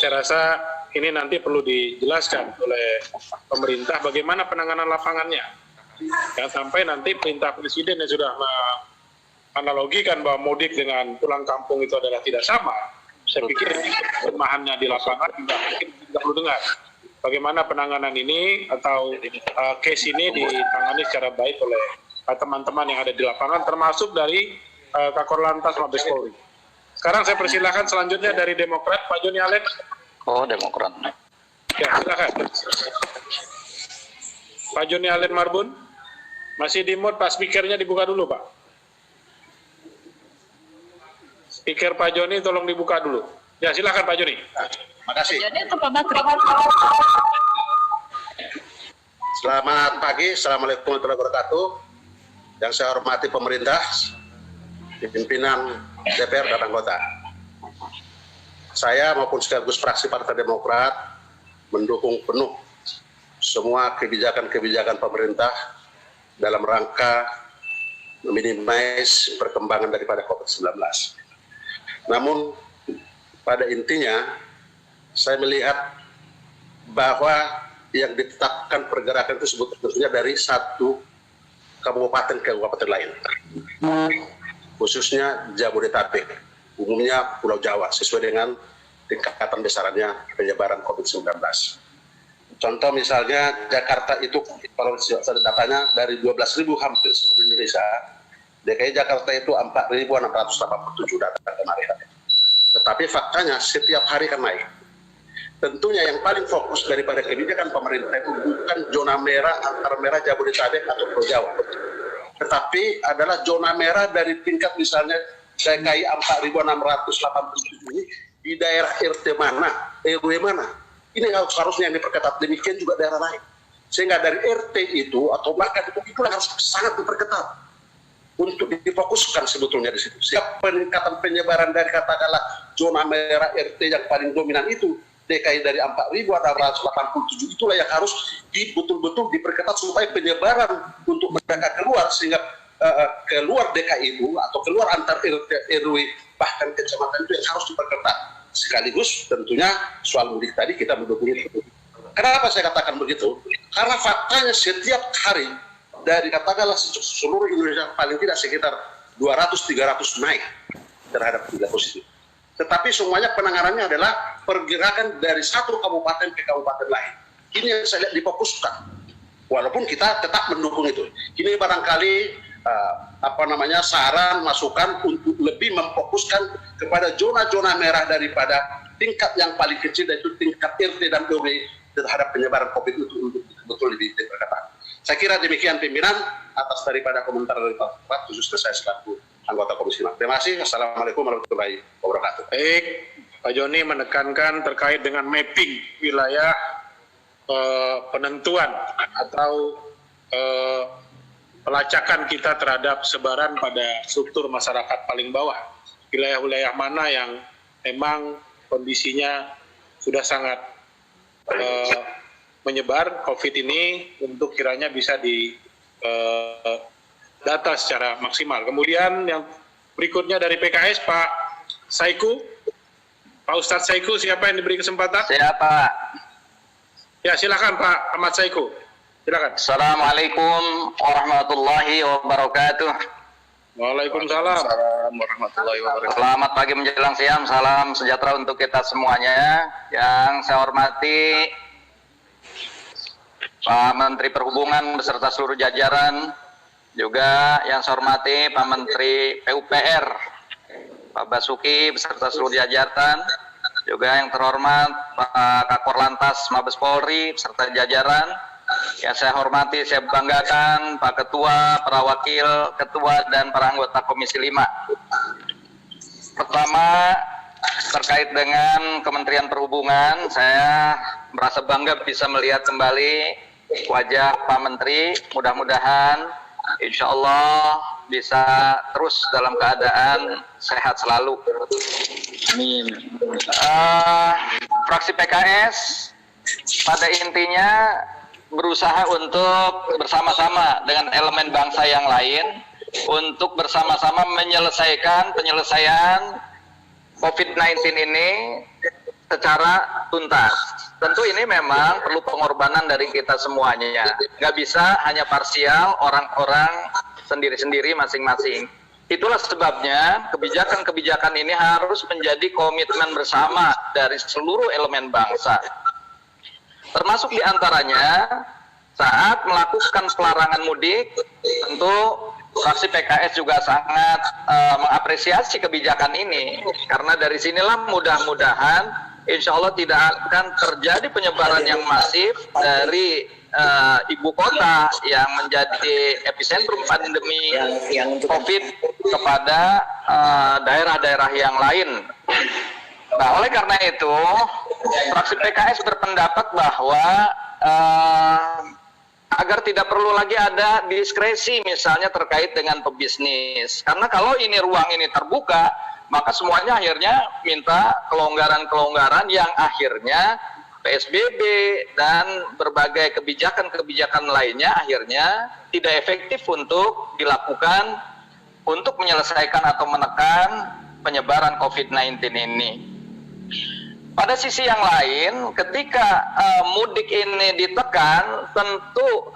saya rasa ini nanti perlu dijelaskan oleh pemerintah bagaimana penanganan lapangannya. Jangan sampai nanti perintah presiden yang sudah menganalogikan bahwa mudik dengan pulang kampung itu adalah tidak sama. Saya pikir ini kelemahannya di lapangan juga mungkin tidak perlu dengar. Bagaimana penanganan ini atau case ini ditangani secara baik oleh teman-teman yang ada di lapangan, termasuk dari Kakor Lantas Mabes Polri. Sekarang saya persilahkan selanjutnya dari Demokrat, Pak Joni Allen. Oh, Demokrat. Ya, silakan. Pak Joni Allen Marbun, masih di mute, Pak. Speakernya dibuka dulu, Pak. Speaker Pak Joni tolong dibuka dulu. Ya, silakan Pak Joni. Makasih. Joni atau Pak Bakri? Selamat pagi, Assalamualaikum warahmatullahi wabarakatuh. Yang saya hormati pemerintah, pimpinan DPR dan anggota. Saya maupun sekaligus fraksi Partai Demokrat mendukung penuh semua kebijakan-kebijakan pemerintah dalam rangka meminimais perkembangan daripada COVID-19. Namun pada intinya saya melihat bahwa yang ditetapkan pergerakan itu sebetulnya dari satu kabupaten ke kabupaten lain, khususnya Jabodetabek, umumnya Pulau Jawa, sesuai dengan tingkatan besarannya penyebaran COVID-19. Contoh misalnya Jakarta itu, kalau ada datanya dari 12.000 hampir seluruh Indonesia, DKI Jakarta itu 4.687 data kemarin. Tetapi faktanya setiap hari kan naik. Tentunya yang paling fokus daripada kebijakan pemerintah itu bukan zona merah antara merah Jabodetabek atau Pulau Jawa, tetapi adalah zona merah dari tingkat misalnya DKI 4.687 ini di daerah RT mana, RW mana. Ini harusnya yang diperketat, demikian juga daerah lain. Sehingga dari RT itu atau bahkan itu harus sangat diperketat untuk difokuskan sebetulnya di situ. Sehingga peningkatan penyebaran dari katakanlah zona merah RT yang paling dominan itu DKI dari 4.687 itulah yang harus betul-betul diperketat supaya penyebaran untuk mereka keluar, sehingga keluar DKI itu atau keluar antar RW bahkan kecamatan itu yang harus diperketat. Sekaligus tentunya soal mudik tadi kita mendukung itu. Kenapa saya katakan begitu? Karena faktanya setiap hari dari katakanlah seluruh Indonesia paling tidak sekitar 200-300 naik terhadap tiga positif. Tetapi semuanya penanganannya adalah pergerakan dari satu kabupaten ke kabupaten lain. Ini yang saya lihat difokuskan. Walaupun kita tetap mendukung itu. Ini barangkali saran, masukan untuk lebih memfokuskan kepada zona-zona merah daripada tingkat yang paling kecil, yaitu tingkat RT dan RW terhadap penyebaran COVID itu untuk betul lebih diperketat. Saya kira demikian pimpinan atas daripada komentar dari Pak, khususnya saya selaku anggota Komisi 5. Terima kasih. Assalamualaikum warahmatullahi wabarakatuh. Baik, Pak Joni menekankan terkait dengan mapping wilayah penentuan atau pelacakan kita terhadap sebaran pada struktur masyarakat paling bawah. Wilayah-wilayah mana yang memang kondisinya sudah sangat menyebar COVID ini untuk kiranya bisa di data secara maksimal. Kemudian yang berikutnya dari PKS, Pak Saiku. Pak Ustadz Saiku, siapa yang diberi kesempatan? Siapa? Ya, silakan Pak Ahmad Saiku. Silakan. Assalamualaikum warahmatullahi wabarakatuh. Waalaikumsalam warahmatullahi wabarakatuh. Selamat pagi menjelang siang, salam sejahtera untuk kita semuanya. Yang saya hormati Pak Menteri Perhubungan beserta seluruh jajaran, juga yang saya hormati Pak Menteri PUPR, Pak Basuki beserta seluruh jajaran, juga yang terhormat Pak Kakor Lantas Mabes Polri beserta jajaran, yang saya hormati, saya banggakan Pak Ketua, para Wakil Ketua, dan para anggota Komisi 5. Pertama, terkait dengan Kementerian Perhubungan, saya merasa bangga bisa melihat kembali wajah Pak Menteri. Mudah-mudahan insya Allah bisa terus dalam keadaan sehat selalu. Amin. Fraksi PKS pada intinya berusaha untuk bersama-sama dengan elemen bangsa yang lain untuk bersama-sama penyelesaian COVID-19 ini secara tuntas. Tentu ini memang perlu pengorbanan dari kita semuanya. Nggak bisa hanya parsial, orang-orang sendiri-sendiri masing-masing. Itulah sebabnya kebijakan-kebijakan ini harus menjadi komitmen bersama dari seluruh elemen bangsa. Termasuk diantaranya saat melakukan pelarangan mudik, tentu fraksi PKS juga sangat mengapresiasi kebijakan ini. Karena dari sinilah mudah-mudahan insya Allah tidak akan terjadi penyebaran yang masif dari ibu kota yang menjadi epicentrum pandemi COVID kepada daerah-daerah yang lain. Nah, oleh karena itu, fraksi PKS berpendapat bahwa agar tidak perlu lagi ada diskresi misalnya terkait dengan pebisnis. Karena kalau ini ruang ini terbuka, maka semuanya akhirnya minta kelonggaran-kelonggaran yang akhirnya PSBB dan berbagai kebijakan-kebijakan lainnya akhirnya tidak efektif untuk dilakukan untuk menyelesaikan atau menekan penyebaran COVID-19 ini. Pada sisi yang lain, ketika mudik ini ditekan, tentu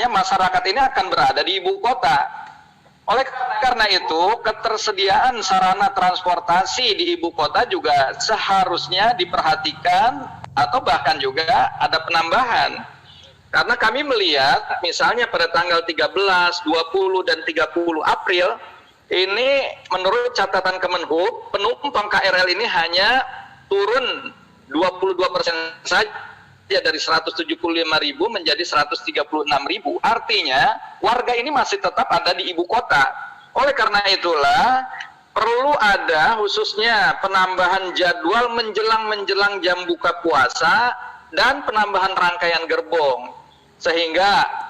masyarakat ini akan berada di ibu kota. Oleh karena itu, ketersediaan sarana transportasi di ibu kota juga seharusnya diperhatikan atau bahkan juga ada penambahan. Karena kami melihat misalnya pada tanggal 13, 20, dan 30 April, ini menurut catatan Kemenhub, penumpang KRL ini hanya turun 22% saja dari 175.000 menjadi 136.000. Artinya warga ini masih tetap ada di ibu kota. Oleh karena itulah perlu ada khususnya penambahan jadwal menjelang jam buka puasa dan penambahan rangkaian gerbong. Sehingga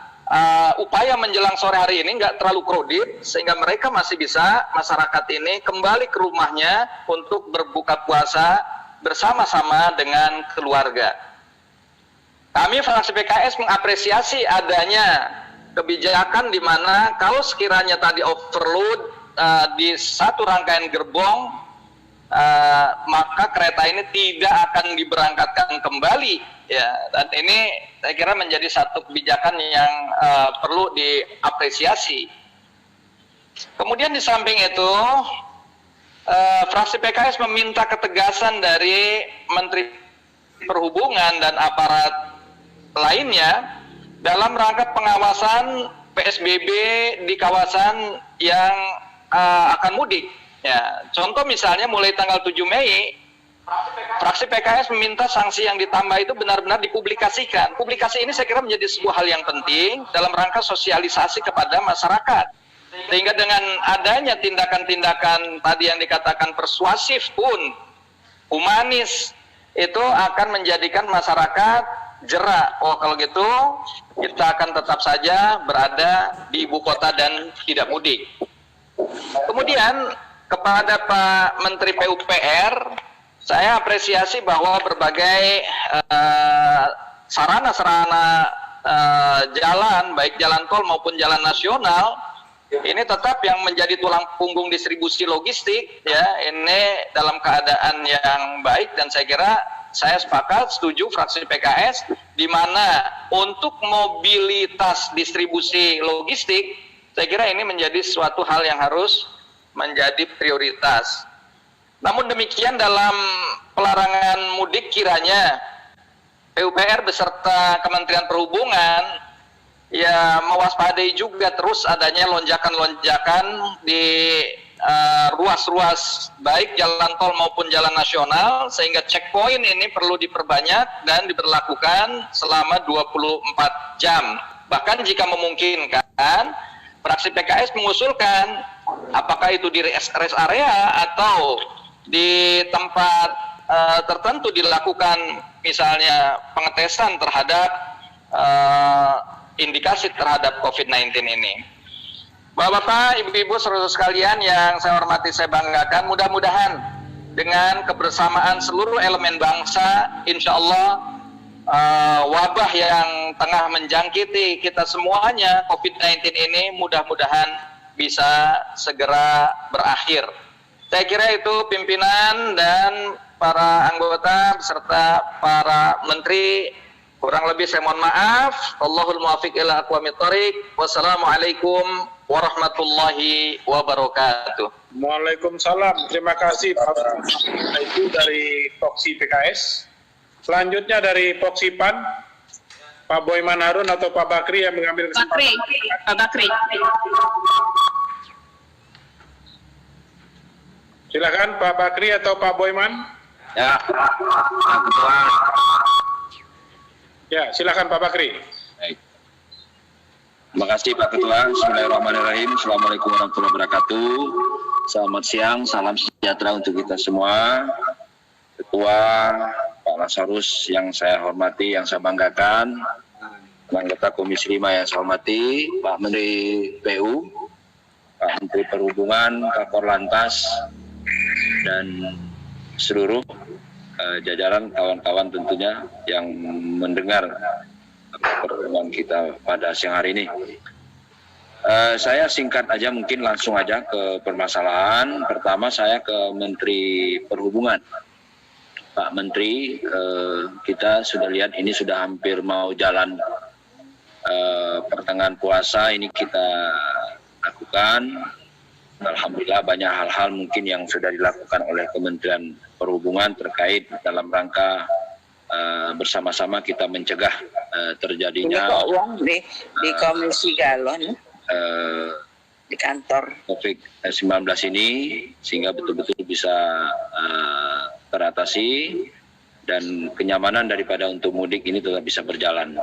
upaya menjelang sore hari ini nggak terlalu kredit sehingga mereka masih bisa, masyarakat ini kembali ke rumahnya untuk berbuka puasa bersama-sama dengan keluarga. Kami fraksi PKS mengapresiasi adanya kebijakan di mana kalau sekiranya tadi overload di satu rangkaian gerbong, maka kereta ini tidak akan diberangkatkan kembali, ya. Dan ini saya kira menjadi satu kebijakan yang perlu diapresiasi. Kemudian di samping itu, fraksi PKS meminta ketegasan dari Menteri Perhubungan dan aparat lainnya dalam rangka pengawasan PSBB di kawasan yang akan mudik. Ya, contoh misalnya mulai tanggal 7 Mei, fraksi PKS meminta sanksi yang ditambah itu benar-benar dipublikasikan. Publikasi ini saya kira menjadi sebuah hal yang penting dalam rangka sosialisasi kepada masyarakat. Sehingga dengan adanya tindakan-tindakan tadi yang dikatakan persuasif pun, humanis, itu akan menjadikan masyarakat jerak. Oh, kalau gitu kita akan tetap saja berada di ibu kota dan tidak mudik. Kemudian kepada Pak Menteri PUPR, saya apresiasi bahwa berbagai sarana-sarana jalan, baik jalan tol maupun jalan nasional, ini tetap yang menjadi tulang punggung distribusi logistik, ya, ini dalam keadaan yang baik. Dan saya kira saya sepakat, setuju fraksi PKS, di mana untuk mobilitas distribusi logistik, saya kira ini menjadi suatu hal yang harus menjadi prioritas. Namun demikian dalam pelarangan mudik kiranya PUPR beserta Kementerian Perhubungan ya mewaspadai juga terus adanya lonjakan-lonjakan di ruas-ruas baik jalan tol maupun jalan nasional, sehingga checkpoint ini perlu diperbanyak dan diberlakukan selama 24 jam. Bahkan jika memungkinkan, fraksi PKS mengusulkan apakah itu di rest area atau di tempat tertentu dilakukan misalnya pengetesan terhadap indikasi terhadap COVID-19 ini. Bapak-bapak, ibu-ibu, saudara sekalian yang saya hormati, saya banggakan, mudah-mudahan dengan kebersamaan seluruh elemen bangsa, insya Allah wabah yang tengah menjangkiti kita semuanya, COVID-19 ini mudah-mudahan bisa segera berakhir. Saya kira itu pimpinan dan para anggota beserta para menteri, kurang lebih saya mohon maaf. Wallahul muwaffiq ila aqwamit thoriq. Wassalamualaikum warahmatullahi wabarakatuh. Waalaikumsalam. Terima kasih Pak itu dari Voksi PKS. Selanjutnya dari Voksi PAN, Pak Boyman Harun atau Pak Bakri yang mengambil kesempatan. Pak Bakri. Silakan Pak Bakri atau Pak Boyman. Ya, Pak Ketua. Ya, silakan Pak Bakri. Baik. Terima kasih Pak Ketua. Bismillahirrahmanirrahim. Assalamualaikum warahmatullahi wabarakatuh. Selamat siang, salam sejahtera untuk kita semua. Ketua, Pak Lazarus yang saya hormati, yang saya banggakan, anggota Komisi 5 yang saya hormati, Pak Menteri PU, Pak Menteri Perhubungan, Kakor Lantas, dan seluruh jajaran kawan-kawan tentunya yang mendengar pertemuan kita pada siang hari ini. Saya singkat aja, mungkin langsung aja ke permasalahan. Pertama saya ke Menteri Perhubungan. Pak Menteri, kita sudah lihat ini sudah hampir mau jalan pertengahan puasa, ini kita lakukan. Alhamdulillah banyak hal-hal mungkin yang sudah dilakukan oleh Kementerian Perhubungan terkait dalam rangka bersama-sama kita mencegah terjadinya Ini kok uang di Komisi Galon di kantor COVID-19 ini, sehingga betul-betul bisa teratasi dan kenyamanan daripada untuk mudik ini tetap bisa berjalan.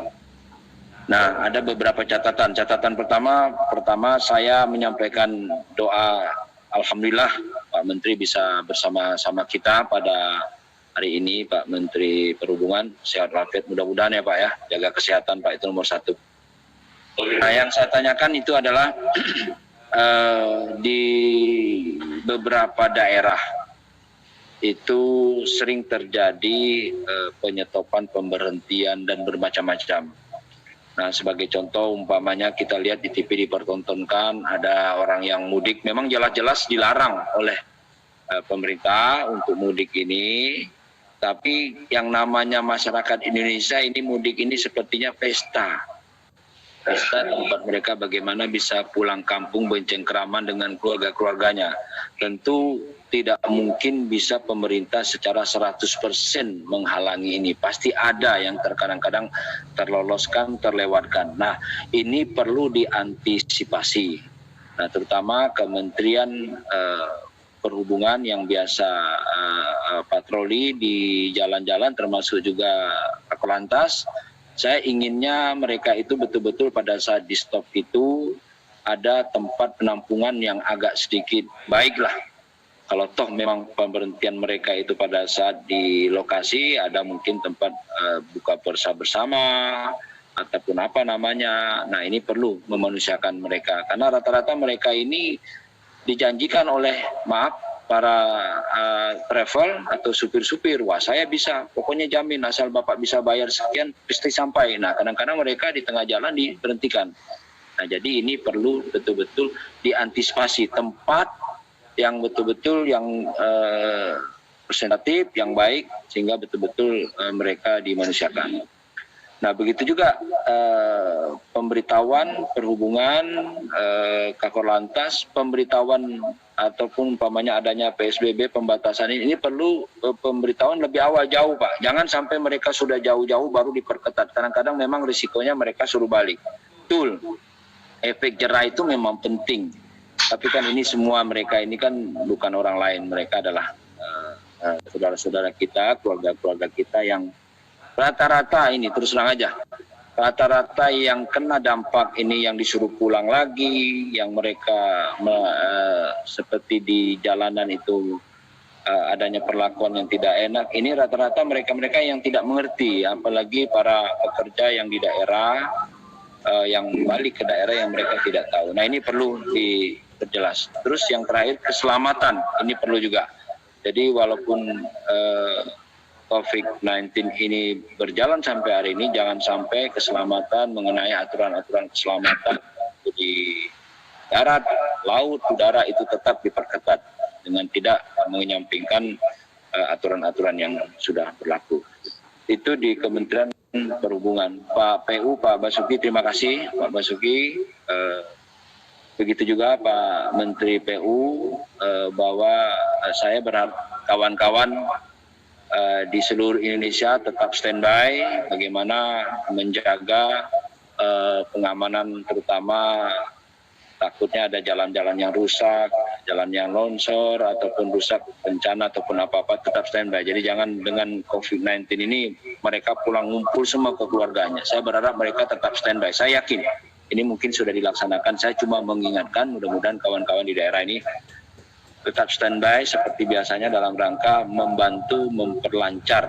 Nah, ada beberapa catatan. Catatan pertama saya menyampaikan doa alhamdulillah Pak Menteri bisa bersama-sama kita pada hari ini. Pak Menteri Perhubungan, sehat walafiat mudah-mudahan ya Pak ya, jaga kesehatan Pak, itu nomor satu. Nah, yang saya tanyakan itu adalah di beberapa daerah itu sering terjadi penyetopan, pemberhentian dan bermacam-macam. Nah, sebagai contoh umpamanya kita lihat di TV dipertontonkan ada orang yang mudik, memang jelas-jelas dilarang oleh pemerintah untuk mudik ini, tapi yang namanya masyarakat Indonesia ini mudik ini sepertinya pesta tempat mereka bagaimana bisa pulang kampung bercengkraman dengan keluarga-keluarganya. Tentu tidak mungkin bisa pemerintah secara 100% menghalangi ini. Pasti ada yang terkadang-kadang terloloskan, terlewatkan. Nah, ini perlu diantisipasi. Nah, terutama Kementerian Perhubungan yang biasa patroli di jalan-jalan termasuk juga Kakor Lantas. Saya inginnya mereka itu betul-betul pada saat di stop itu ada tempat penampungan yang agak sedikit baiklah. Kalau toh memang pemberhentian mereka itu pada saat di lokasi ada mungkin tempat buka puasa bersama ataupun apa namanya. Nah, ini perlu memanusiakan mereka karena rata-rata mereka ini dijanjikan oleh para travel atau supir-supir, wah saya bisa, pokoknya jamin asal Bapak bisa bayar sekian, pasti sampai. Nah, kadang-kadang mereka di tengah jalan diberhentikan. Nah, jadi ini perlu betul-betul diantisipasi tempat yang betul-betul yang representatif, yang baik, sehingga betul-betul mereka dimanusiakan. Nah, begitu juga pemberitahuan perhubungan, Kakor Lantas, pemberitahuan ataupun umpamanya adanya PSBB pembatasan ini perlu pemberitahuan lebih awal jauh Pak. Jangan sampai mereka sudah jauh-jauh baru diperketat. Kadang-kadang memang risikonya mereka suruh balik. Betul, efek jerah itu memang penting. Tapi kan ini semua mereka ini kan bukan orang lain. Mereka adalah saudara-saudara kita, keluarga-keluarga kita yang rata-rata ini terus terang aja. Rata-rata yang kena dampak ini yang disuruh pulang lagi, yang mereka seperti di jalanan itu adanya perlakuan yang tidak enak, ini rata-rata mereka-mereka yang tidak mengerti, apalagi para pekerja yang di daerah, yang balik ke daerah yang mereka tidak tahu. Nah, ini perlu diperjelas. Terus yang terakhir, keselamatan, ini perlu juga. Jadi walaupun COVID-19 ini berjalan sampai hari ini, jangan sampai keselamatan mengenai aturan-aturan keselamatan di darat, laut, udara itu tetap diperketat dengan tidak menyampingkan aturan-aturan yang sudah berlaku. Itu di Kementerian Perhubungan. Pak PU, Pak Basuki, terima kasih Pak Basuki. Begitu juga Pak Menteri PU, bahwa saya berharap kawan-kawan di seluruh Indonesia tetap standby bagaimana menjaga pengamanan, terutama takutnya ada jalan-jalan yang rusak, jalan yang longsor ataupun rusak bencana ataupun apa-apa, tetap standby. Jadi jangan dengan COVID-19 ini mereka pulang ngumpul semua ke keluarganya. Saya berharap mereka tetap standby. Saya yakin ini mungkin sudah dilaksanakan. Saya cuma mengingatkan, mudah-mudahan kawan-kawan di daerah ini tetap standby seperti biasanya dalam rangka membantu memperlancar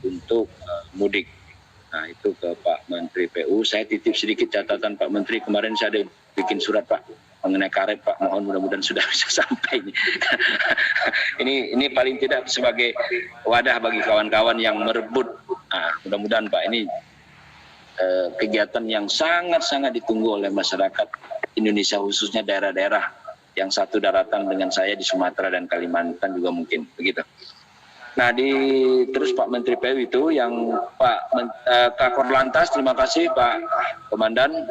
untuk mudik. Nah, itu ke Pak Menteri PU. Saya titip sedikit catatan Pak Menteri. Kemarin saya ada bikin surat Pak mengenai karet Pak. Mohon mudah-mudahan sudah bisa sampai ini. Ini paling tidak sebagai wadah bagi kawan-kawan yang merebut. Nah, mudah-mudahan Pak ini kegiatan yang sangat-sangat ditunggu oleh masyarakat Indonesia, khususnya daerah-daerah yang satu daratan dengan saya di Sumatera dan Kalimantan juga mungkin begitu. Nah, terus Pak Menteri PU itu yang Kakor Lantas, terima kasih Pak Komandan.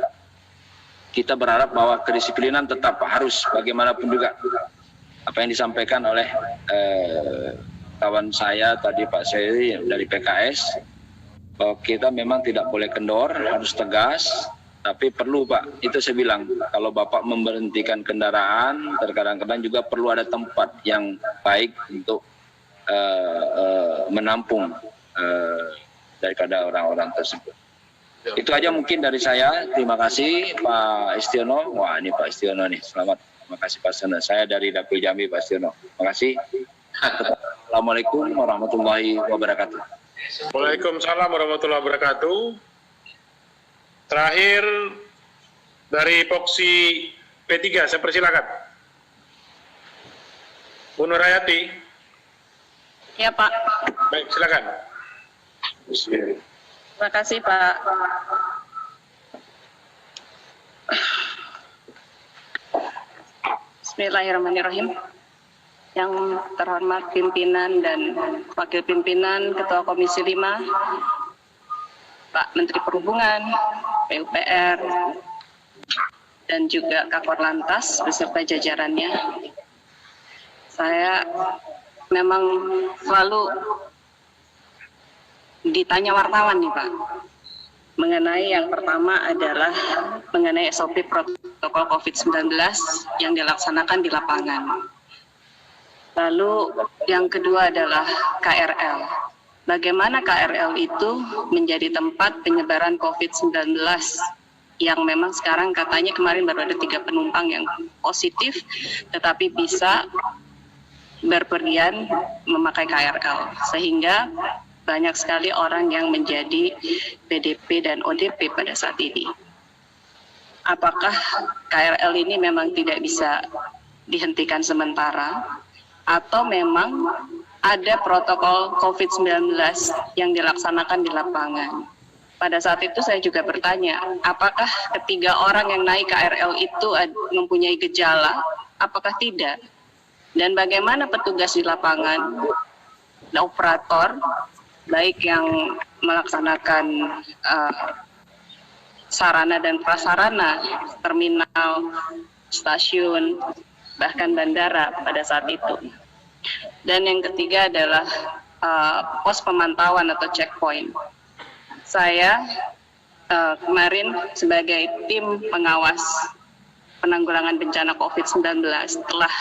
Kita berharap bahwa kedisiplinan tetap harus bagaimanapun juga. Apa yang disampaikan oleh kawan saya tadi Pak Seri dari PKS, bahwa kita memang tidak boleh kendor, harus tegas. Tapi perlu Pak, itu saya bilang, kalau Bapak memberhentikan kendaraan, terkadang-kadang juga perlu ada tempat yang baik untuk menampung daripada orang-orang tersebut. Itu aja mungkin dari saya. Terima kasih Pak Istiono. Wah, ini Pak Istiono nih. Selamat. Terima kasih Pak Istiono. Saya dari Dapil Jambi Pak Istiono. Terima kasih. Assalamualaikum warahmatullahi wabarakatuh. Waalaikumsalam warahmatullahi wabarakatuh. Terakhir dari Poksi P3, saya persilakan. Bu Nurhayati. Ya Pak. Baik, silakan. Terima kasih Pak. Bismillahirrahmanirrahim. Yang terhormat pimpinan dan wakil pimpinan Ketua Komisi 5, Pak Menteri Perhubungan, PUPR, dan juga Kakor Lantas beserta jajarannya. Saya memang selalu ditanya wartawan nih Pak, mengenai yang pertama adalah mengenai SOP protokol COVID-19 yang dilaksanakan di lapangan. Lalu yang kedua adalah KRL. Bagaimana KRL itu menjadi tempat penyebaran COVID-19 yang memang sekarang katanya kemarin baru ada 3 penumpang yang positif, tetapi bisa berpergian memakai KRL, sehingga banyak sekali orang yang menjadi PDP dan ODP pada saat ini. Apakah KRL ini memang tidak bisa dihentikan sementara, atau memang ada protokol COVID-19 yang dilaksanakan di lapangan? Pada saat itu saya juga bertanya, apakah ketiga orang yang naik KRL itu mempunyai gejala, apakah tidak? Dan bagaimana petugas di lapangan, operator, baik yang melaksanakan sarana dan prasarana, terminal, stasiun, bahkan bandara pada saat itu. Dan yang ketiga adalah pos pemantauan atau checkpoint. Saya kemarin sebagai tim pengawas penanggulangan bencana COVID-19 setelah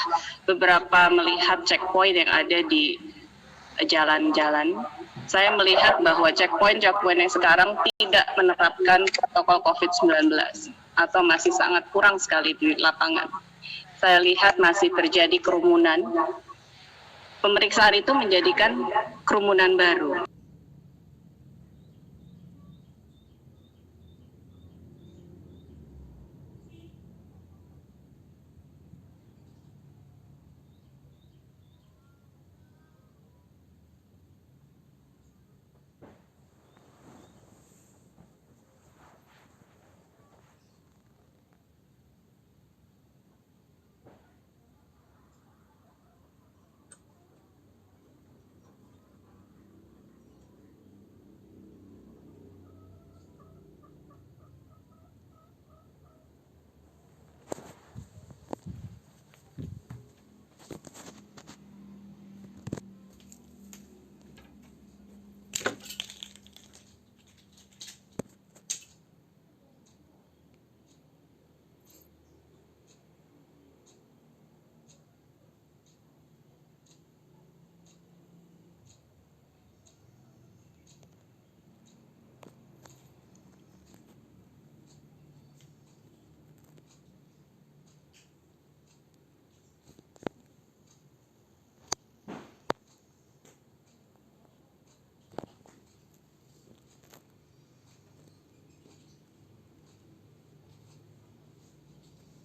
beberapa melihat checkpoint yang ada di jalan-jalan, saya melihat bahwa checkpoint yang sekarang tidak menerapkan protokol COVID-19 atau masih sangat kurang sekali di lapangan. Saya lihat masih terjadi kerumunan. Pemeriksaan itu menjadikan kerumunan baru.